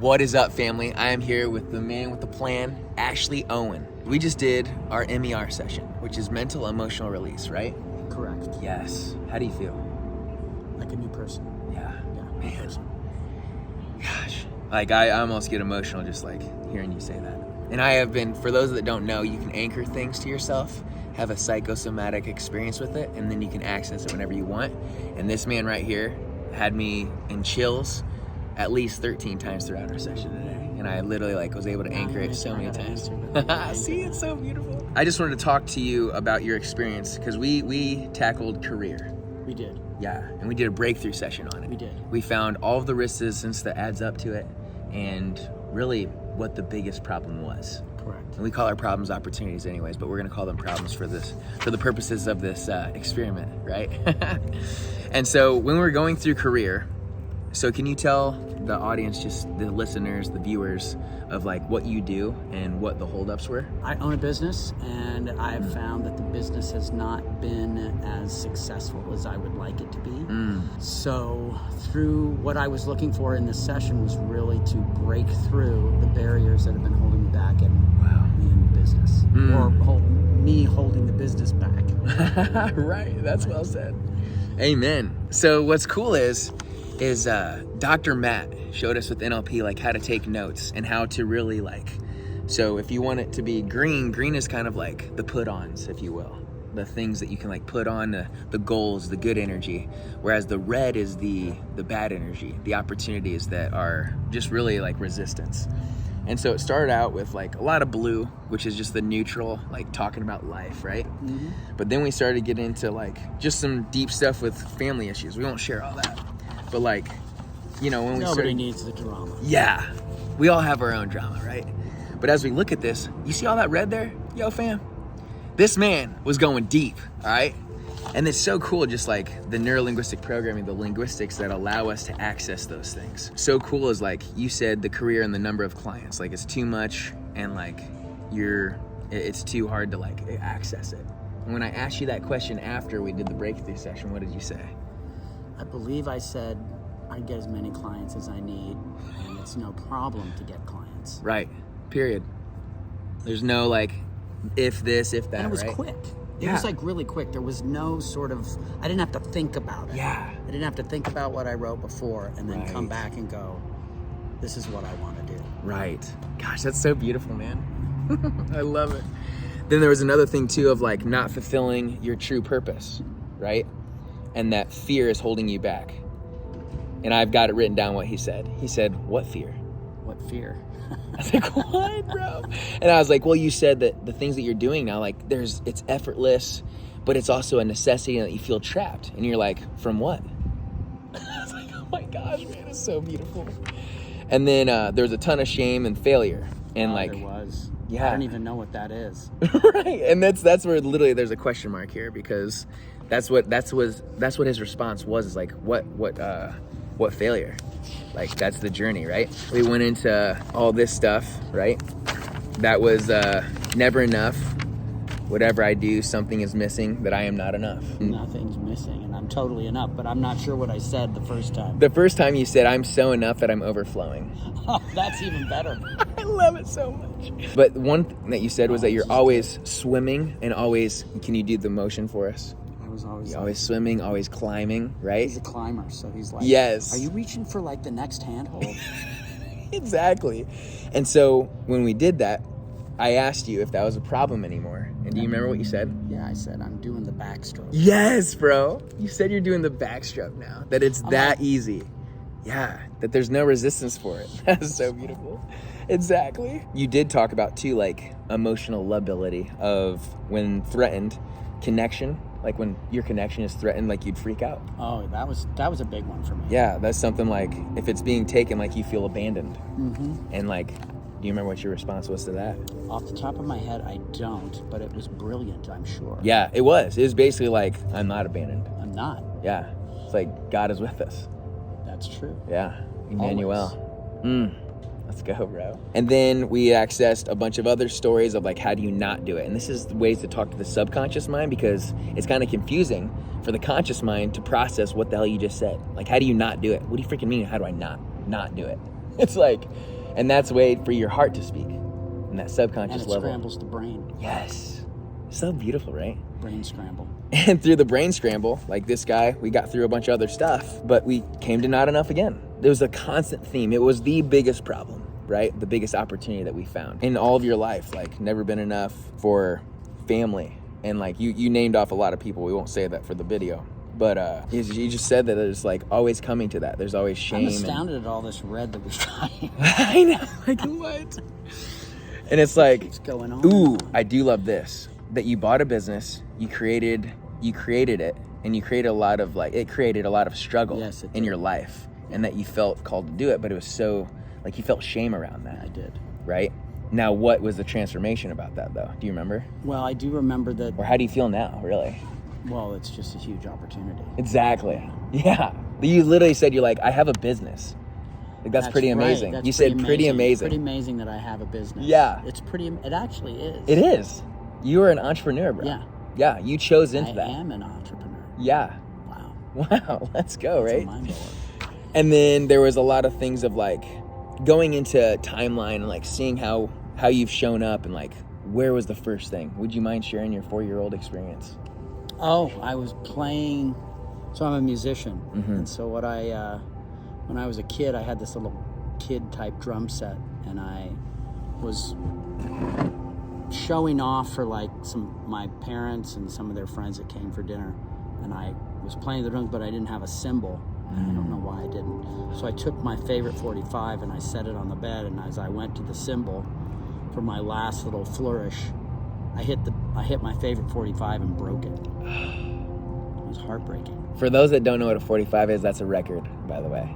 What is up, family? I am here with the man with the plan, Ashley Owen. We just did our MER session, which is mental emotional release, right? Correct. Yes. How do you feel? Like a new person. Yeah. New person. Gosh. Like, I almost get emotional just like hearing you say that. And I have been, for those that don't know, you can anchor things to yourself, have a psychosomatic experience with it, and then you can access it whenever you want. And this man right here had me in chills at least 13 times throughout our session today. And I literally was able to anchor it so many times. See, it's so beautiful. I just wanted to talk to you about your experience because we tackled career. We did. Yeah, and we did a breakthrough session on it. We did. We found all of the resistance that adds up to it and really what the biggest problem was. Correct. And we call our problems opportunities anyways, but we're gonna call them problems for the purposes of this experiment, right? And so when we were going through career, so can you tell the audience, just the listeners, the viewers, of what you do and what the holdups were? I own a business, and I've found that the business has not been as successful as I would like it to be. So through what I was looking for in this session was really to break through the barriers that have been holding me back and me in the business, or me holding the business back. Right, that's well said. Amen. So what's cool is Dr. Matt showed us with NLP how to take notes and how to really so if you want it to be green is kind of like the put-ons, if you will, the things that you can put on, the goals, the good energy, whereas the red is the bad energy, the opportunities that are just really resistance. And so it started out with a lot of blue, which is just the neutral, talking about life, right? But then we started getting into just some deep stuff with family issues. We won't share all that. But when we Nobody needs the drama. Yeah, we all have our own drama, right? But as we look at this, you see all that red there? Yo, fam, this man was going deep, all right? And it's so cool, just the neuro-linguistic programming, the linguistics that allow us to access those things. So cool is you said, the career and the number of clients, it's too much and it's too hard to access it. And when I asked you that question after we did the breakthrough session, what did you say? I believe I said I get as many clients as I need, and it's no problem to get clients. Right. Period. There's no if this, if that, and it was right? quick. It Yeah. was really quick. There was no I didn't have to think about it. Yeah. I didn't have to think about what I wrote before and then come Right. back and go, this is what I want to do. Right. Gosh, that's so beautiful, man. I love it. Then there was another thing too of not fulfilling your true purpose, right? And that fear is holding you back. And I've got it written down what he said. He said, what fear? What fear? I was like, what, bro? And I was like, well, you said that the things that you're doing now, it's effortless, but it's also a necessity and that you feel trapped. And you're like, from what? I was like, oh my gosh, man, it's so beautiful. And then there's a ton of shame and failure. And there was. Yeah. I don't even know what that is. Right. And that's where literally there's a question mark here, because that's what his response was, is what failure? That's the journey, right? We went into all this stuff, right? That was never enough. Whatever I do, something is missing, that I am not enough. Nothing's missing, and I'm totally enough, but I'm not sure what I said the first time. The first time you said, I'm so enough that I'm overflowing. Oh, that's even better. I love it so much. But one thing that you said was that you're always swimming and always, can you do the motion for us? I was always Always swimming, always climbing, right? He's a climber, so he's Yes. Are you reaching for the next handhold? Exactly. And so when we did that, I asked you if that was a problem anymore. And do you remember what you said? Yeah, I said, I'm doing the backstroke. Yes, bro. You said you're doing the backstroke now, that it's that easy. Yeah, that there's no resistance for it. That's so beautiful. Exactly. You did talk about too, emotional lability of when threatened, connection, when your connection is threatened, you'd freak out. Oh, that was a big one for me. Yeah, that's something if it's being taken, you feel abandoned. And do you remember what your response was to that? Off the top of my head, I don't, but it was brilliant, I'm sure. Yeah, it was. It was basically I'm not abandoned. I'm not. Yeah. It's God is with us. That's true. Yeah. Emmanuel. Let's go, bro. And then we accessed a bunch of other stories of how do you not do it? And this is ways to talk to the subconscious mind, because it's kind of confusing for the conscious mind to process what the hell you just said. How do you not do it? What do you freaking mean? How do I not do it? It's like, and that's a way for your heart to speak in that subconscious level. And it scrambles the brain. Yes. So beautiful, right? Brain scramble. And through the brain scramble, like this guy, we got through a bunch of other stuff, but we came to not enough again. There was a constant theme. It was the biggest problem, right? The biggest opportunity that we found in all of your life, like never been enough for family. And like you named off a lot of people. We won't say that for the video. But you just said that there's like always coming to that. There's always shame. I'm astounded at all this red that we've got here. I know. Like what? And it's like, What's going on? Ooh, I do love this. That you bought a business, you created it, and you created a lot of it created a lot of struggle in your life, and that you felt called to do it, but it was so, like you felt shame around that. I did. Right? Now, what was the transformation about that though? Do you remember? Well, I do remember that. Or how do you feel now, really? Well, it's just a huge opportunity. Exactly. Yeah. You literally said, you're like, I have a business. Like that's pretty amazing. Right. You said pretty amazing. Pretty amazing that I have a business. Yeah. It actually is. It is. You are an entrepreneur, bro. Yeah. Yeah, you chose into that. I am an entrepreneur. Yeah. Wow. Wow, let's go, right? That's a mind blower. And then there was a lot of things of like going into timeline and like seeing how you've shown up and like where was the first thing? Would you mind sharing your 4-year-old experience? Oh, I was playing. So I'm a musician, Mm-hmm. and so when I was a kid, I had this little kid type drum set, and I was showing off for like my parents and some of their friends that came for dinner, and I was playing the drums, but I didn't have a cymbal, and I don't know why I didn't. So I took my favorite 45 and I set it on the bed, and as I went to the cymbal for my last little flourish, I hit my favorite 45 and broke it. It was heartbreaking. For those that don't know what a 45 is, that's a record, by the way.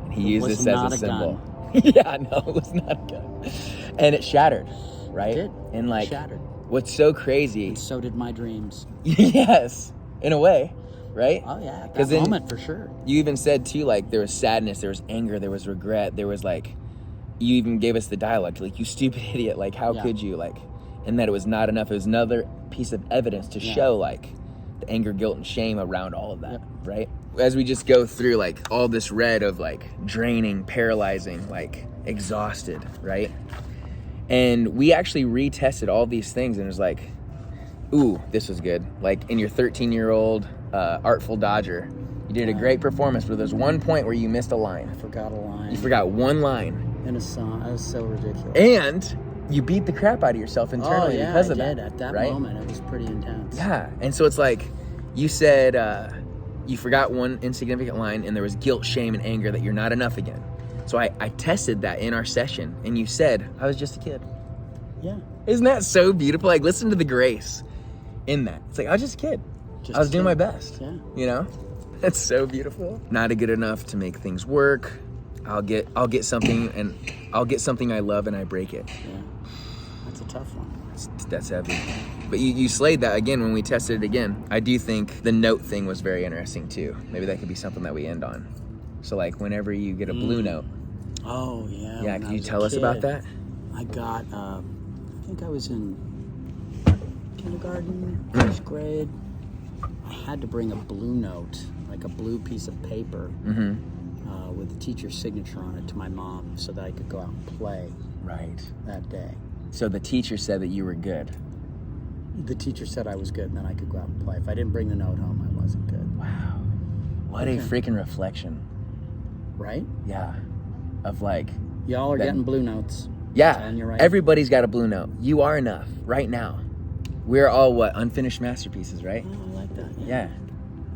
And he used this as a symbol. Yeah, no, it was not a gun. And it shattered, right? It did. And like, Shattered. what's so crazy. And so did my dreams. Yes, in a way, right? Oh yeah, at 'Cause that then moment for sure. You even said too, like there was sadness, there was anger, there was regret, there was like, you even gave us the dialogue, like you stupid idiot, like how could you, like, and that it was not enough. It was another piece of evidence to show like the anger, guilt, and shame around all of that, right? As we just go through like all this red of like draining, paralyzing, like exhausted, right? And we actually retested all these things, and it was like, ooh, this was good. Like in your 13-year-old Artful Dodger, you did a great performance, but there's one point where you missed a line. I forgot a line. You forgot one line. In a song. That was so ridiculous. And you beat the crap out of yourself internally because of that. At that right? moment, it was pretty intense. Yeah. And so it's like, you said you forgot one insignificant line, and there was guilt, shame, and anger that you're not enough again. So I tested that in our session, and you said, I was just a kid. Yeah. Isn't that so beautiful? Like, listen to the grace in that. It's like, I was just a kid. I was doing my best. Yeah. You know? That's so beautiful. Not good enough to make things work. I'll get something, and I'll get something I love, and I break it. Yeah. That's a tough one. That's heavy. But you slayed that again when we tested it again. I do think the note thing was very interesting too. Maybe that could be something that we end on. So like whenever you get a blue note. Oh yeah. Yeah, can you tell us about that? I got, I think I was in kindergarten, first grade. I had to bring a blue note, like a blue piece of paper, with the teacher's signature on it to my mom, so that I could go out and play. Right. That day. So the teacher said that you were good. The teacher said I was good, and then I could go out and play. If I didn't bring the note home, I wasn't good. Wow. What a freaking reflection. Right? Yeah. Of like... Y'all are getting blue notes. Yeah. And you're right. Everybody's got a blue note. You are enough right now. We're all what? Unfinished masterpieces, right? Oh, I like that. Yeah.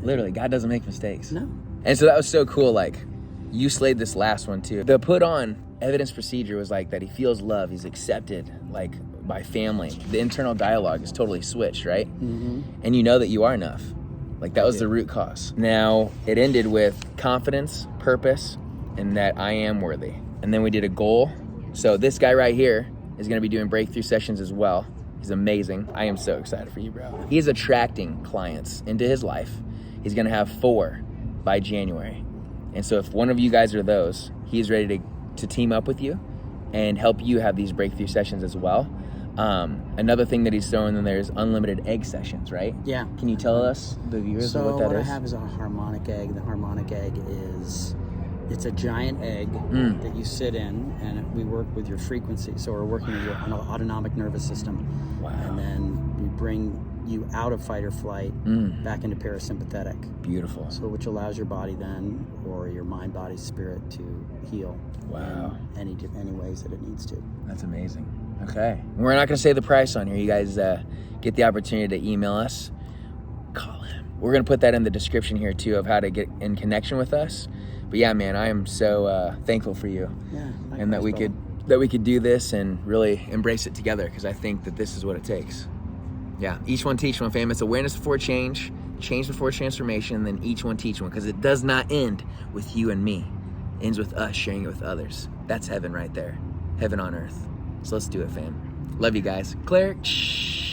Literally, God doesn't make mistakes. No. And so that was so cool. Like, you slayed this last one too. The put on evidence procedure was like that he feels love, he's accepted, like by family. The internal dialogue is totally switched, right? Mm-hmm. And you know that you are enough. Like that was the root cause. Now it ended with confidence, purpose, and that I am worthy. And then we did a goal. So this guy right here is gonna be doing breakthrough sessions as well. He's amazing. I am so excited for you, bro. He is attracting clients into his life. He's gonna have 4 by January. And so if one of you guys are those, he's ready to team up with you and help you have these breakthrough sessions as well. Another thing that he's throwing in there is unlimited egg sessions, right? Yeah. Can you tell us, the viewers, what that is? So what I have is a harmonic egg. The harmonic egg is it's a giant egg that you sit in, and we work with your frequency. So we're working with your autonomic nervous system. Wow. And then we bring you out of fight or flight back into parasympathetic. Beautiful. So which allows your body then, or your mind, body, spirit to heal. Wow. In any ways that it needs to. That's amazing. Okay. We're not going to say the price on here. You guys get the opportunity to email us. Call him. We're going to put that in the description here too of how to get in connection with us. But yeah, man, I am so thankful for you. Yeah. And that we could do this and really embrace it together, because I think that this is what it takes. Yeah, each one teach one, fam. It's awareness before change before transformation, and then each one teach one, because it does not end with you and me. It ends with us sharing it with others. That's heaven right there. Heaven on earth. So let's do it, fam. Love you guys. Claire. Shh.